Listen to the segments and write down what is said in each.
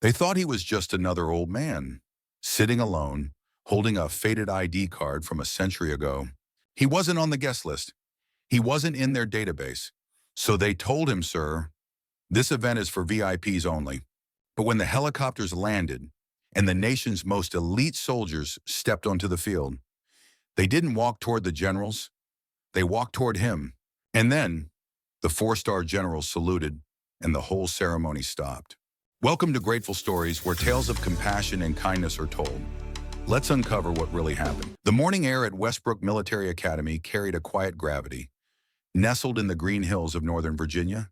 They thought he was just another old man, sitting alone, holding a faded ID card from a century ago. He wasn't on the guest list. He wasn't in their database. So they told him, "Sir, this event is for VIPs only." But when the helicopters landed and the nation's most elite soldiers stepped onto the field, they didn't walk toward the generals. They walked toward him. And then the four-star generals saluted and the whole ceremony stopped. Welcome to Grateful Stories, where tales of compassion and kindness are told. Let's uncover what really happened. The morning air at Westbrook Military Academy carried a quiet gravity. Nestled in the green hills of Northern Virginia,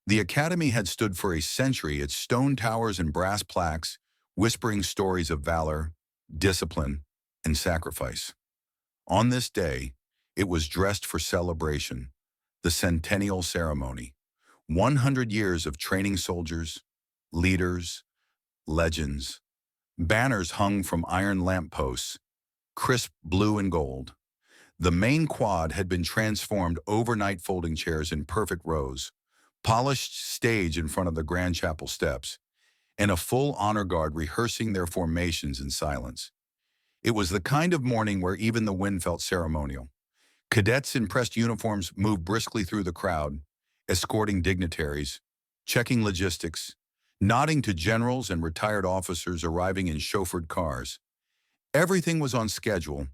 the academy had stood for a century, its stone towers and brass plaques whispering stories of valor, discipline, and sacrifice. On this day, it was dressed for celebration, the centennial ceremony. 100 years of training soldiers, leaders, legends. Banners hung from iron lampposts, crisp blue and gold. The main quad had been transformed overnight, folding chairs in perfect rows, polished stage in front of the Grand Chapel steps, and a full honor guard rehearsing their formations in silence. It was the kind of morning where even the wind felt ceremonial. Cadets in pressed uniforms moved briskly through the crowd, escorting dignitaries, checking logistics, nodding to generals and retired officers arriving in chauffeured cars. Everything was on schedule.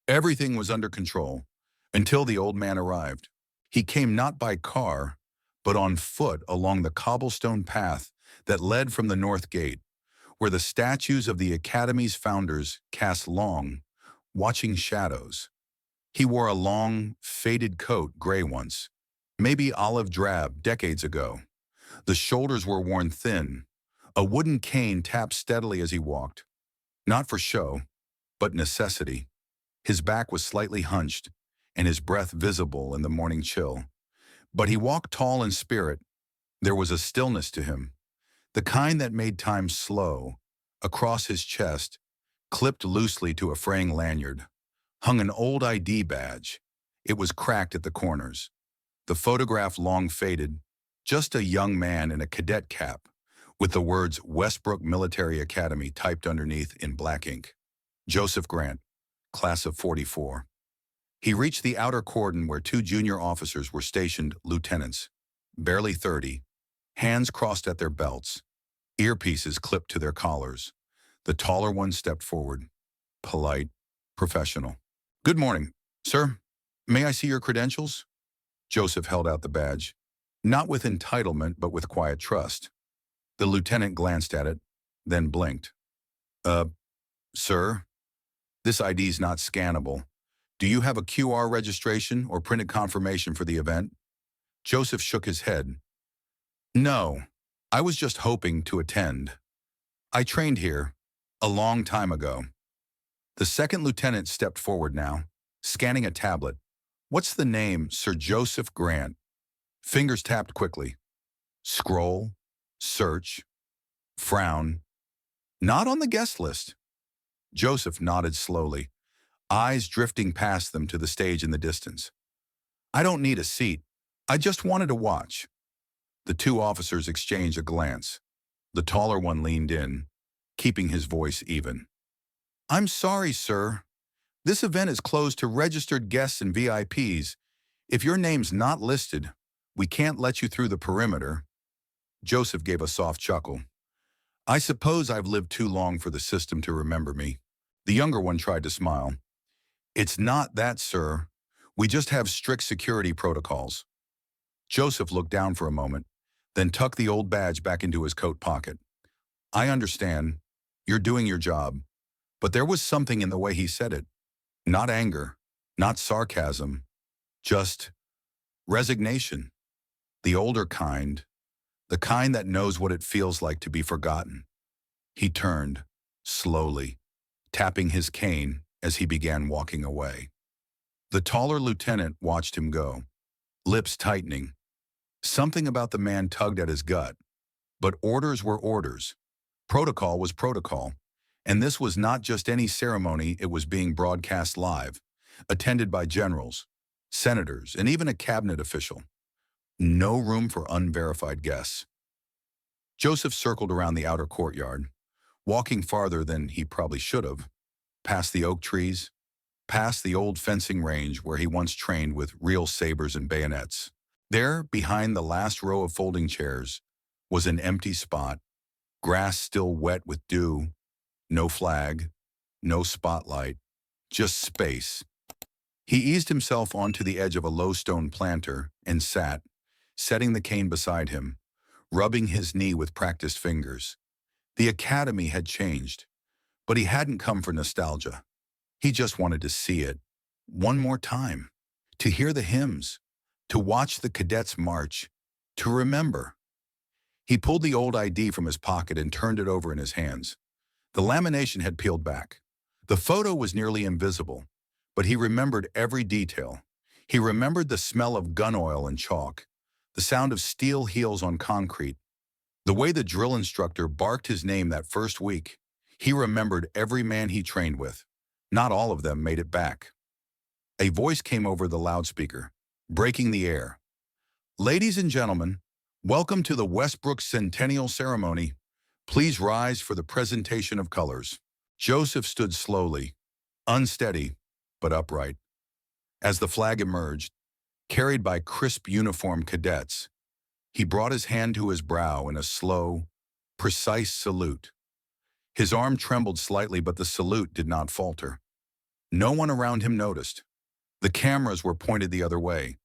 Everything was under control until the old man arrived. He came not by car, but on foot along the cobblestone path that led from the North Gate, where the statues of the Academy's founders cast long, watching shadows. He wore a long, faded coat, gray once, maybe olive drab decades ago. The shoulders were worn thin. A wooden cane tapped steadily as he walked. Not for show, but necessity. His back was slightly hunched, and his breath visible in the morning chill. But he walked tall in spirit. There was a stillness to him, the kind that made time slow. Across his chest, clipped loosely to a fraying lanyard, hung an old ID badge. It was cracked at the corners. The photograph long faded, just a young man in a cadet cap, with the words Westbrook Military Academy typed underneath in black ink. Joseph Grant, class of '44. He reached the outer cordon where two junior officers were stationed, lieutenants, barely 30, hands crossed at their belts, earpieces clipped to their collars. The taller one stepped forward, polite, professional. "Good morning, sir. May I see your credentials?" Joseph held out the badge, not with entitlement, but with quiet trust. The lieutenant glanced at it, then blinked. Sir, this ID's not scannable. Do you have a QR registration or printed confirmation for the event?" Joseph shook his head. "No, I was just hoping to attend. I trained here a long time ago." The second lieutenant stepped forward now, scanning a tablet. "What's the name, Sir Joseph Grant?" Fingers tapped quickly. Scroll, search, frown. "Not on the guest list." Joseph nodded slowly, eyes drifting past them to the stage in the distance. "I don't need a seat. I just wanted to watch." The two officers exchanged a glance. The taller one leaned in, keeping his voice even. "I'm sorry, sir. This event is closed to registered guests and VIPs. If your name's not listed, we can't let you through the perimeter." Joseph gave a soft chuckle. "I suppose I've lived too long for the system to remember me." The younger one tried to smile. "It's not that, sir. We just have strict security protocols." Joseph looked down for a moment, then tucked the old badge back into his coat pocket. "I understand. You're doing your job." But there was something in the way he said it. Not anger, not sarcasm, just resignation. The older kind, the kind that knows what it feels like to be forgotten. He turned, slowly, tapping his cane as he began walking away. The taller lieutenant watched him go, lips tightening. Something about the man tugged at his gut. But orders were orders. Protocol was protocol. And this was not just any ceremony, it was being broadcast live, attended by generals, senators, and even a cabinet official. No room for unverified guests. Joseph circled around the outer courtyard, walking farther than he probably should have, past the oak trees, past the old fencing range where he once trained with real sabers and bayonets. There, behind the last row of folding chairs, was an empty spot, grass still wet with dew, no flag, no spotlight, just space. He eased himself onto the edge of a low stone planter and sat, setting the cane beside him, rubbing his knee with practiced fingers. The academy had changed, but he hadn't come for nostalgia. He just wanted to see it one more time, to hear the hymns, to watch the cadets march, to remember. He pulled the old ID from his pocket and turned it over in his hands. The lamination had peeled back. The photo was nearly invisible, but he remembered every detail. He remembered the smell of gun oil and chalk, the sound of steel heels on concrete, the way the drill instructor barked his name that first week. He remembered every man he trained with. Not all of them made it back. A voice came over the loudspeaker, breaking the air. "Ladies and gentlemen, welcome to the Westbrook Centennial Ceremony. Please rise for the presentation of colors." Joseph stood slowly, unsteady, but upright. As the flag emerged, carried by crisp uniformed cadets, he brought his hand to his brow in a slow, precise salute. His arm trembled slightly, but the salute did not falter. No one around him noticed. The cameras were pointed the other way.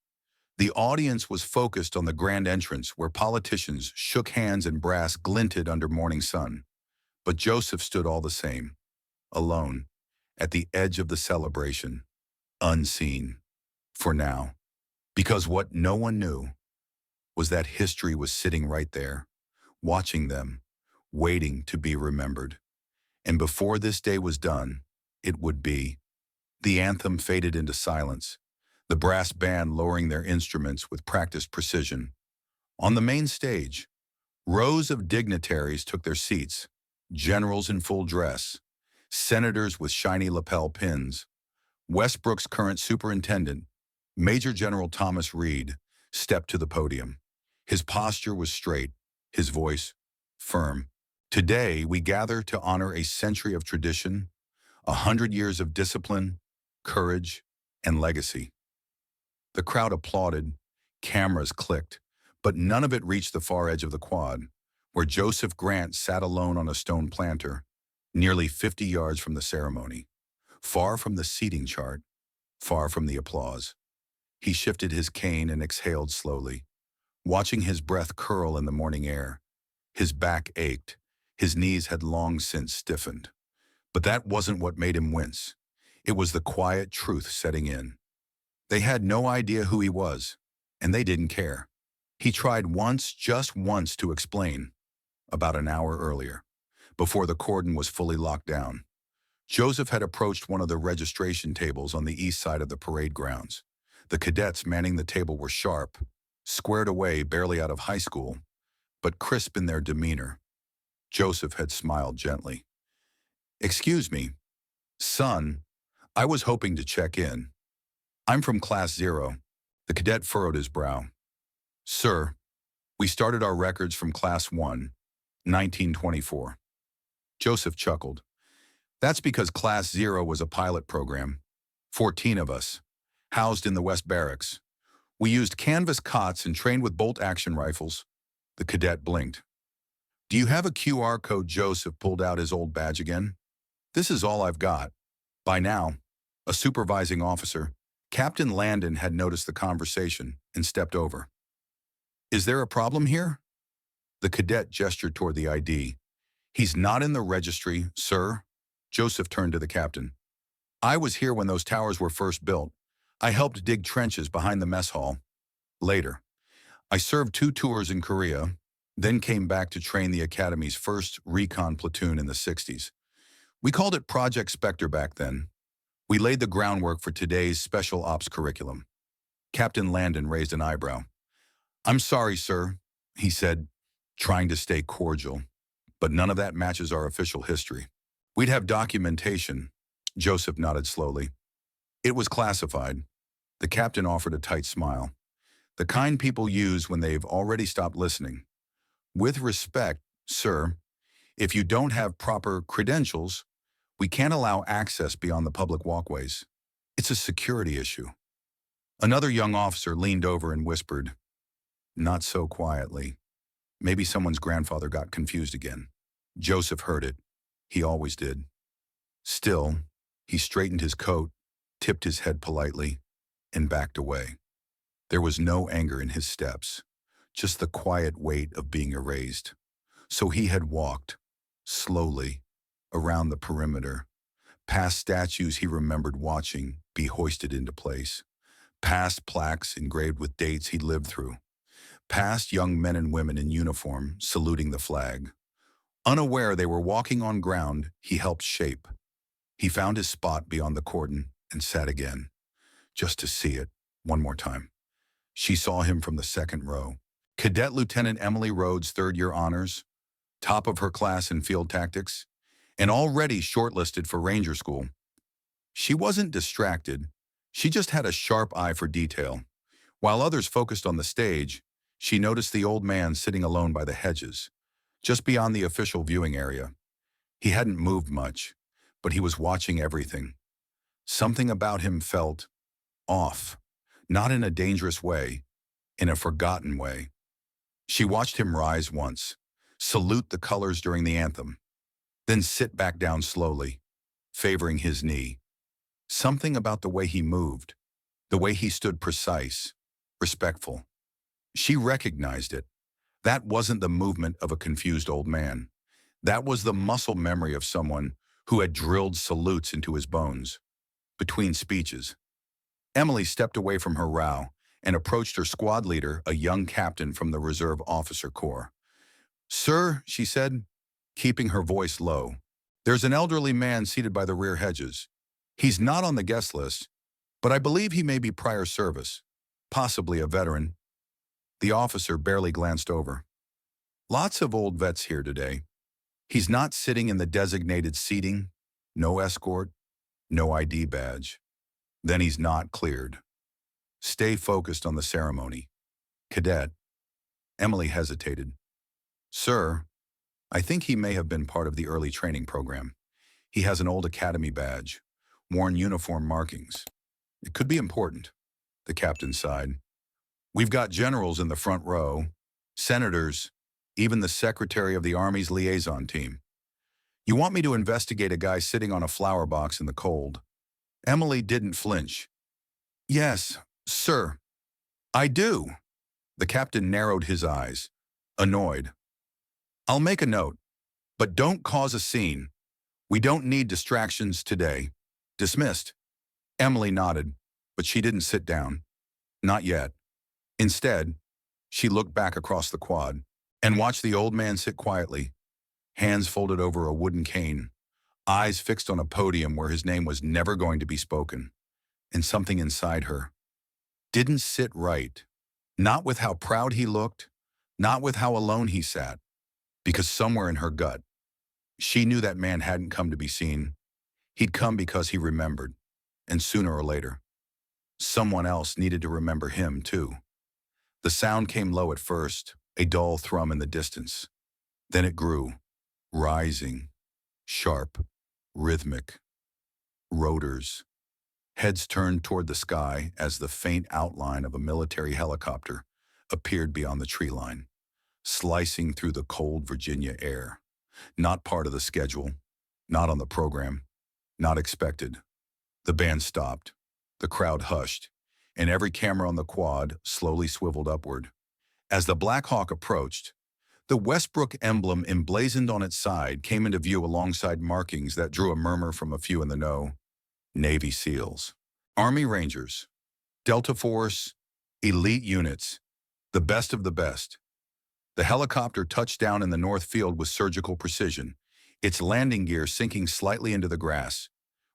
The audience was focused on the grand entrance where politicians shook hands and brass glinted under morning sun. But Joseph stood all the same, alone, at the edge of the celebration, unseen, for now. Because what no one knew was that history was sitting right there, watching them, waiting to be remembered. And before this day was done, it would be. The anthem faded into silence, the brass band lowering their instruments with practiced precision. On the main stage, rows of dignitaries took their seats, generals in full dress, senators with shiny lapel pins. Westbrook's current superintendent, Major General Thomas Reed, stepped to the podium. His posture was straight, his voice firm. "Today, we gather to honor a century of tradition, 100 years of discipline, courage, and legacy." The crowd applauded, cameras clicked, but none of it reached the far edge of the quad, where Joseph Grant sat alone on a stone planter, nearly 50 yards from the ceremony, far from the seating chart, far from the applause. He shifted his cane and exhaled slowly, watching his breath curl in the morning air. His back ached. His knees had long since stiffened. But that wasn't what made him wince. It was the quiet truth setting in. They had no idea who he was, and they didn't care. He tried once, just once, to explain, about an hour earlier, before the cordon was fully locked down. Joseph had approached one of the registration tables on the east side of the parade grounds. The cadets manning the table were sharp, squared away, barely out of high school, but crisp in their demeanor. Joseph had smiled gently. "Excuse me, son, I was hoping to check in. I'm from Class 0. The cadet furrowed his brow. "Sir, we started our records from Class 1, 1924. Joseph chuckled. "That's because Class 0 was a pilot program. 14 of us, housed in the West Barracks. We used canvas cots and trained with bolt-action rifles." The cadet blinked. "Do you have a QR code?" Joseph pulled out his old badge again. "This is all I've got." By now, a supervising officer, Captain Landon, had noticed the conversation and stepped over. "Is there a problem here?" The cadet gestured toward the ID. "He's not in the registry, sir." Joseph turned to the captain. "I was here when those towers were first built. I helped dig trenches behind the mess hall. Later, I served 2 tours in Korea, then came back to train the Academy's first recon platoon in the 60s. We called it Project Spectre back then. We laid the groundwork for today's special ops curriculum." Captain Landon raised an eyebrow. "I'm sorry, sir," he said, trying to stay cordial, "but none of that matches our official history. We'd have documentation." Joseph nodded slowly. "It was classified." The captain offered a tight smile. "The kind people use when they've already stopped listening. With respect, "Sir, if you don't have proper credentials, we can't allow access beyond the public walkways. It's a security issue." Another young officer leaned over and whispered, not so quietly, "Maybe someone's grandfather got confused again." Joseph heard it. He always did. Still, he straightened his coat, tipped his head politely, and backed away. There was no anger in his steps, just the quiet weight of being erased. So he had walked, slowly, around the perimeter, past statues he remembered watching be hoisted into place, past plaques engraved with dates he'd lived through, past young men and women in uniform saluting the flag. Unaware they were walking on ground he helped shape. He found his spot beyond the cordon and sat again, just to see it one more time. She saw him from the second row. Cadet Lieutenant Emily Rhodes' third-year honors, top of her class in field tactics, and already shortlisted for Ranger School. She wasn't distracted. She just had a sharp eye for detail. While others focused on the stage, she noticed the old man sitting alone by the hedges, just beyond the official viewing area. He hadn't moved much, but he was watching everything. Something about him felt off, not in a dangerous way, in a forgotten way. She watched him rise once, salute the colors during the anthem, then sit back down slowly, favoring his knee. Something about the way he moved, the way he stood precise, respectful. She recognized it. That wasn't the movement of a confused old man. That was the muscle memory of someone who had drilled salutes into his bones. Between speeches, Emily stepped away from her row and approached her squad leader, a young captain from the Reserve Officer Corps. "Sir," she said, keeping her voice low, "there's an elderly man seated by the rear hedges. He's not on the guest list, but I believe he may be prior service, possibly a veteran." The officer barely glanced over. "Lots of old vets here today. He's not sitting in the designated seating, no escort, no ID badge. Then he's not cleared. Stay focused on the ceremony." "Cadet." Emily hesitated. "Sir, I think he may have been part of the early training program. He has an old academy badge, worn uniform markings. It could be important." The captain sighed. "We've got generals in the front row, senators, even the secretary of the Army's liaison team. You want me to investigate a guy sitting on a flower box in the cold?" Emily didn't flinch. "Yes, sir, I do." The captain narrowed his eyes, annoyed. "I'll make a note, but don't cause a scene. We don't need distractions today." "Dismissed." Emily nodded, but she didn't sit down. Not yet. Instead, she looked back across the quad and watched the old man sit quietly, hands folded over a wooden cane, eyes fixed on a podium where his name was never going to be spoken. And something inside her didn't sit right. Not with how proud he looked, not with how alone he sat, because somewhere in her gut, she knew that man hadn't come to be seen. He'd come because he remembered, and sooner or later, someone else needed to remember him too. The sound came low at first, a dull thrum in the distance. Then it grew, rising, sharp, rhythmic. Rotors. Heads turned toward the sky as the faint outline of a military helicopter appeared beyond the tree line, slicing through the cold Virginia air. Not part of the schedule, not on the program, not expected. The band stopped, the crowd hushed, and every camera on the quad slowly swiveled upward. As the Black Hawk approached, the Westbrook emblem emblazoned on its side came into view alongside markings that drew a murmur from a few in the know. Navy SEALs, Army Rangers, Delta Force, elite units, the best of the best. The helicopter touched down in the north field with surgical precision, its landing gear sinking slightly into the grass.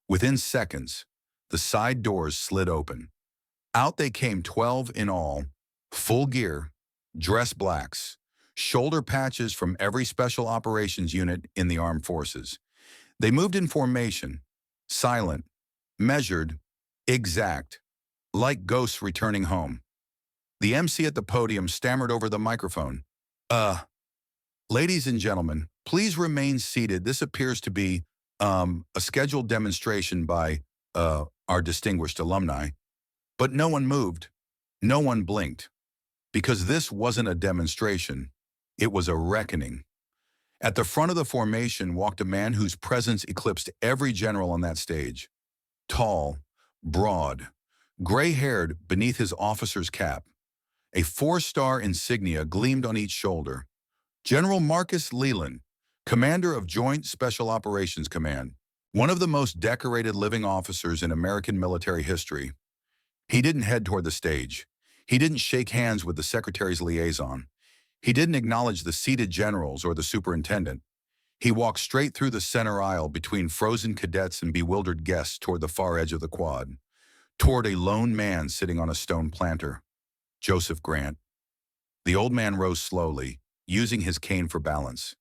Within seconds, the side doors slid open. Out they came 12 in all, full gear, dress blacks, shoulder patches from every special operations unit in the armed forces. They moved in formation, silent, measured, exact, like ghosts returning home. The MC at the podium stammered over the microphone. Ladies and gentlemen, please remain seated. This appears to be a scheduled demonstration by our distinguished alumni, but no one moved. No one blinked, because this wasn't a demonstration. It was a reckoning. At the front of the formation walked a man whose presence eclipsed every general on that stage. Tall, broad, gray-haired beneath his officer's cap. A four-star insignia gleamed on each shoulder. General Marcus Leland, commander of Joint Special Operations Command, one of the most decorated living officers in American military history. He didn't head toward the stage. He didn't shake hands with the secretary's liaison. He didn't acknowledge the seated generals or the superintendent. He walked straight through the center aisle between frozen cadets and bewildered guests toward the far edge of the quad, toward a lone man sitting on a stone planter, Joseph Grant. The old man rose slowly, using his cane for balance.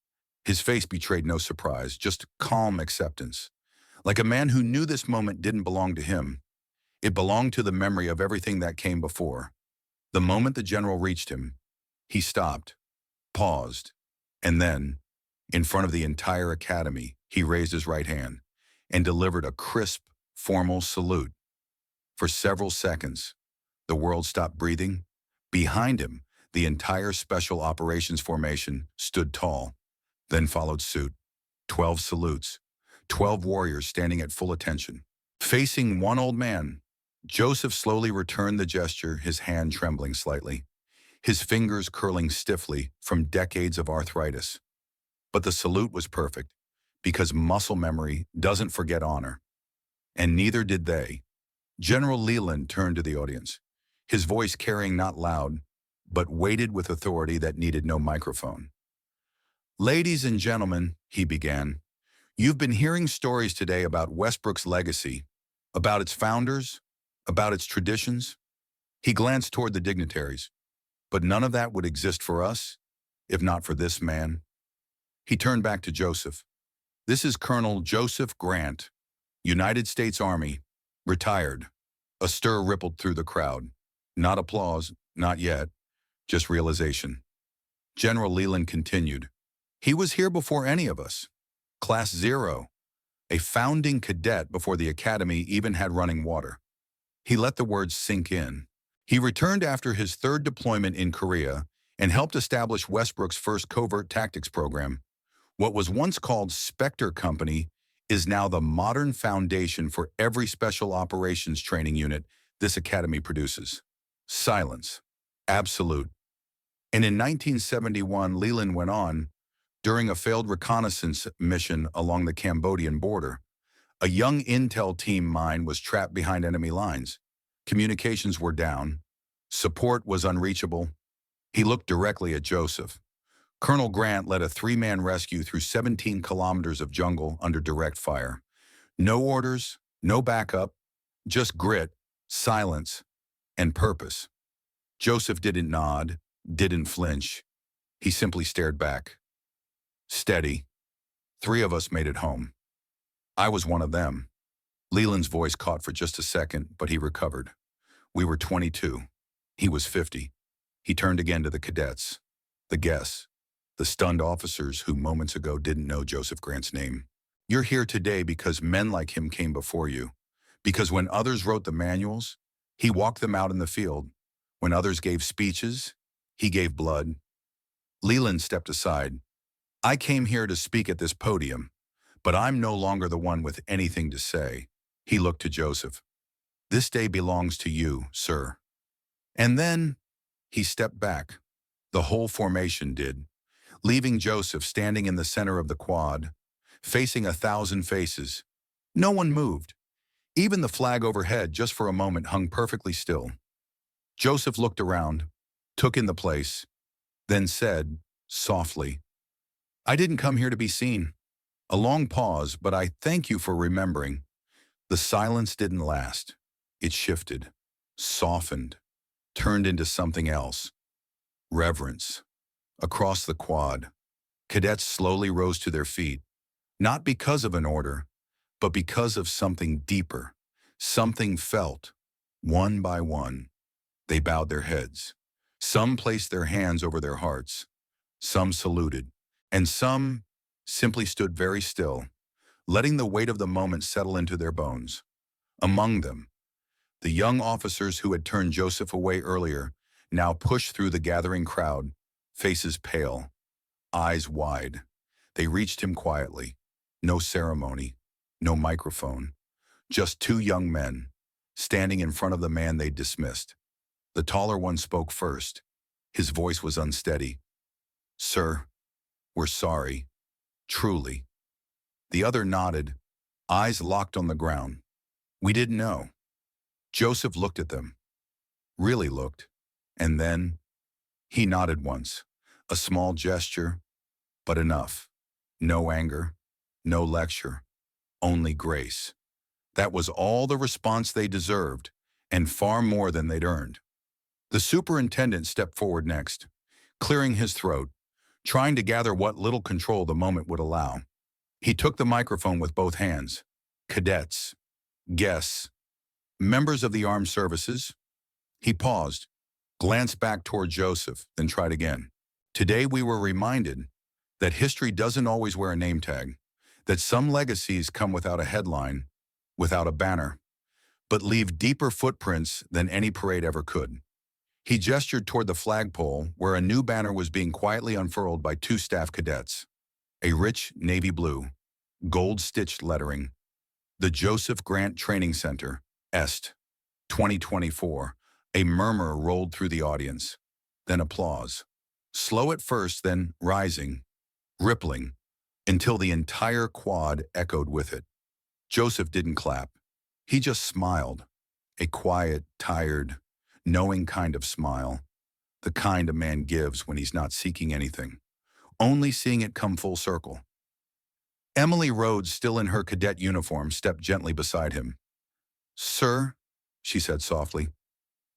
His face betrayed no surprise, just calm acceptance. Like a man who knew this moment didn't belong to him. It belonged to the memory of everything that came before. The moment the general reached him, he stopped, paused, and then, in front of the entire academy, he raised his right hand and delivered a crisp, formal salute. For several seconds, the world stopped breathing. Behind him, the entire Special Operations Formation stood tall, then followed suit. 12 salutes, 12 warriors standing at full attention. Facing one old man, Joseph slowly returned the gesture, his hand trembling slightly, his fingers curling stiffly from decades of arthritis. But the salute was perfect, because muscle memory doesn't forget honor. And neither did they. General Leland turned to the audience, his voice carrying not loud, but weighted with authority that needed no microphone. "Ladies and gentlemen," he began, "you've been hearing stories today about Westbrook's legacy, about its founders, about its traditions." He glanced toward the dignitaries. "But none of that would exist for us, if not for this man." He turned back to Joseph. "This is Colonel Joseph Grant, United States Army, retired." A stir rippled through the crowd. Not applause, not yet, just realization. General Leland continued. "He was here before any of us. Class 0, a founding cadet before the academy even had running water." He let the words sink in. He returned after his third deployment in Korea and helped establish Westbrook's first covert tactics program. What was once called Spectre Company is now the modern foundation for every special operations training unit this academy produces. Silence. Absolute. And in 1971, Leland went on, during a failed reconnaissance mission along the Cambodian border. A young intel team mine was trapped behind enemy lines. Communications were down. Support was unreachable. He looked directly at Joseph. Colonel Grant led a 3-man rescue through 17 kilometers of jungle under direct fire. No orders, no backup, just grit, silence, and purpose. Joseph didn't nod, didn't flinch. He simply stared back. Steady. 3 of us made it home. I was one of them. Leland's voice caught for just a second, but he recovered. We were 22. He was 50. He turned again to the cadets, the guests, the stunned officers who moments ago didn't know Joseph Grant's name. "You're here today because men like him came before you. Because when others wrote the manuals, he walked them out in the field. When others gave speeches, he gave blood." Leland stepped aside. "I came here to speak at this podium, but I'm no longer the one with anything to say." He looked to Joseph. "This day belongs to you, sir." And then he stepped back. The whole formation did, leaving Joseph standing in the center of the quad, facing 1,000 faces. No one moved. Even the flag overhead, just for a moment, hung perfectly still. Joseph looked around, took in the place, then said, softly, "I didn't come here to be seen." A long pause, but I thank you for remembering. The silence didn't last. It shifted, softened, turned into something else. Reverence. Across the quad, cadets slowly rose to their feet, not because of an order, but because of something deeper, something felt. One by one, they bowed their heads. Some placed their hands over their hearts. Some saluted, and some simply stood very still, letting the weight of the moment settle into their bones. Among them, the young officers who had turned Joseph away earlier now pushed through the gathering crowd, faces pale, eyes wide. They reached him quietly. No ceremony, no microphone, just two young men, standing in front of the man they'd dismissed. The taller one spoke first. His voice was unsteady. "Sir, we're sorry. Truly." The other nodded, eyes locked on the ground. "We didn't know." Joseph looked at them, really looked, and then he nodded once, a small gesture, but enough. No anger, no lecture, only grace. That was all the response they deserved, and far more than they'd earned. The superintendent stepped forward next, clearing his throat, trying to gather what little control the moment would allow. He took the microphone with both hands. "Cadets, guests, members of the armed services." He paused, glanced back toward Joseph, then tried again. "Today we were reminded that history doesn't always wear a name tag, that some legacies come without a headline, without a banner, but leave deeper footprints than any parade ever could." He gestured toward the flagpole where a new banner was being quietly unfurled by two staff cadets. A rich navy blue, gold-stitched lettering. "The Joseph Grant Training Center, Est, 2024. A murmur rolled through the audience. Then applause. Slow at first, then rising, rippling, until the entire quad echoed with it. Joseph didn't clap. He just smiled. A quiet, tired, knowing kind of smile. The kind a man gives when he's not seeking anything, only seeing it come full circle. Emily Rhodes, still in her cadet uniform, stepped gently beside him. "Sir," she said softly,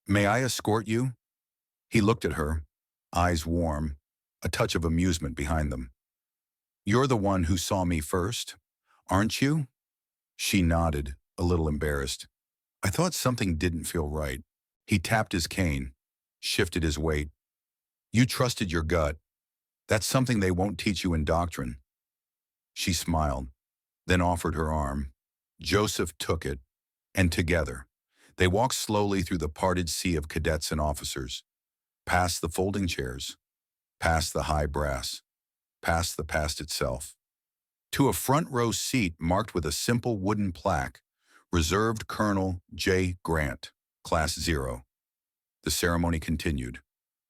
"may I escort you?" He looked at her, eyes warm, a touch of amusement behind them. "You're the one who saw me first, aren't you?" She nodded, a little embarrassed. "I thought something didn't feel right." He tapped his cane, shifted his weight. "You trusted your gut. That's something they won't teach you in doctrine." She smiled, then offered her arm. Joseph took it, and together, they walked slowly through the parted sea of cadets and officers, past the folding chairs, past the high brass, past the past itself, to a front row seat marked with a simple wooden plaque, "Reserved Colonel J. Grant, Class 0. The ceremony continued,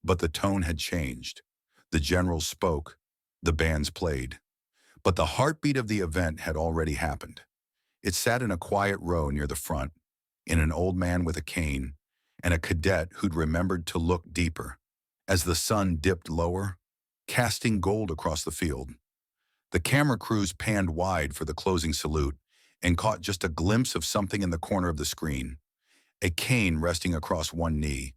but the tone had changed. The generals spoke, the bands played. But the heartbeat of the event had already happened. It sat in a quiet row near the front, in an old man with a cane, and a cadet who'd remembered to look deeper, as the sun dipped lower, casting gold across the field. The camera crews panned wide for the closing salute and caught just a glimpse of something in the corner of the screen. A cane resting across one knee,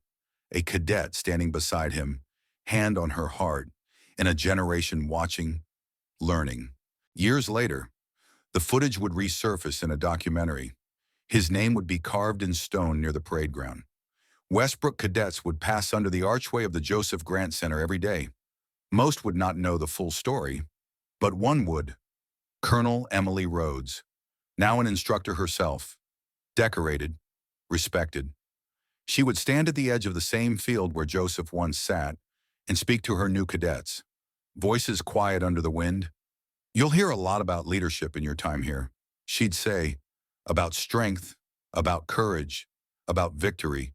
a cadet standing beside him, hand on her heart, and a generation watching, learning. Years later, the footage would resurface in a documentary. His name would be carved in stone near the parade ground. Westbrook cadets would pass under the archway of the Joseph Grant Center every day. Most would not know the full story, but one would. Colonel Emily Rhodes, now an instructor herself, decorated, respected. She would stand at the edge of the same field where Joseph once sat and speak to her new cadets, voices quiet under the wind. "You'll hear a lot about leadership in your time here," she'd say, "about strength, about courage, about victory."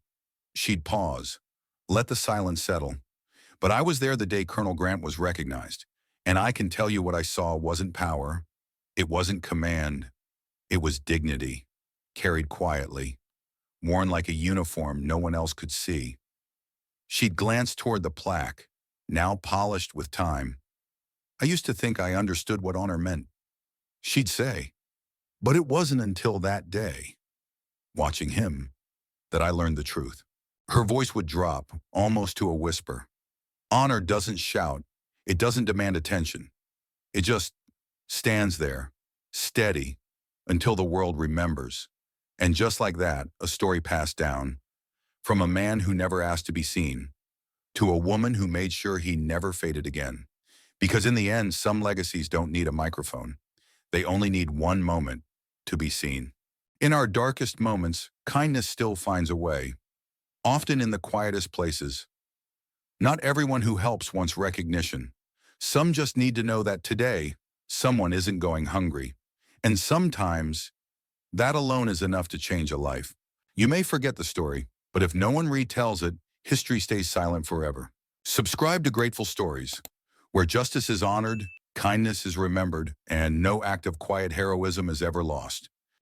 She'd pause, let the silence settle. "But I was there the day Colonel Grant was recognized, and I can tell you what I saw wasn't power, it wasn't command, it was dignity, carried quietly, worn like a uniform no one else could see." She'd glance toward the plaque, now polished with time. "I used to think I understood what honor meant," she'd say, "but it wasn't until that day, watching him, that I learned the truth." Her voice would drop, almost to a whisper. "Honor doesn't shout, it doesn't demand attention. It just stands there, steady, until the world remembers." And just like that, a story passed down, from a man who never asked to be seen, to a woman who made sure he never faded again. Because in the end, some legacies don't need a microphone. They only need one moment to be seen. In our darkest moments, kindness still finds a way, often in the quietest places. Not everyone who helps wants recognition. Some just need to know that today, someone isn't going hungry. And sometimes, that alone is enough to change a life. You may forget the story, but if no one retells it, history stays silent forever. Subscribe to Grateful Stories, where justice is honored, kindness is remembered, and no act of quiet heroism is ever lost.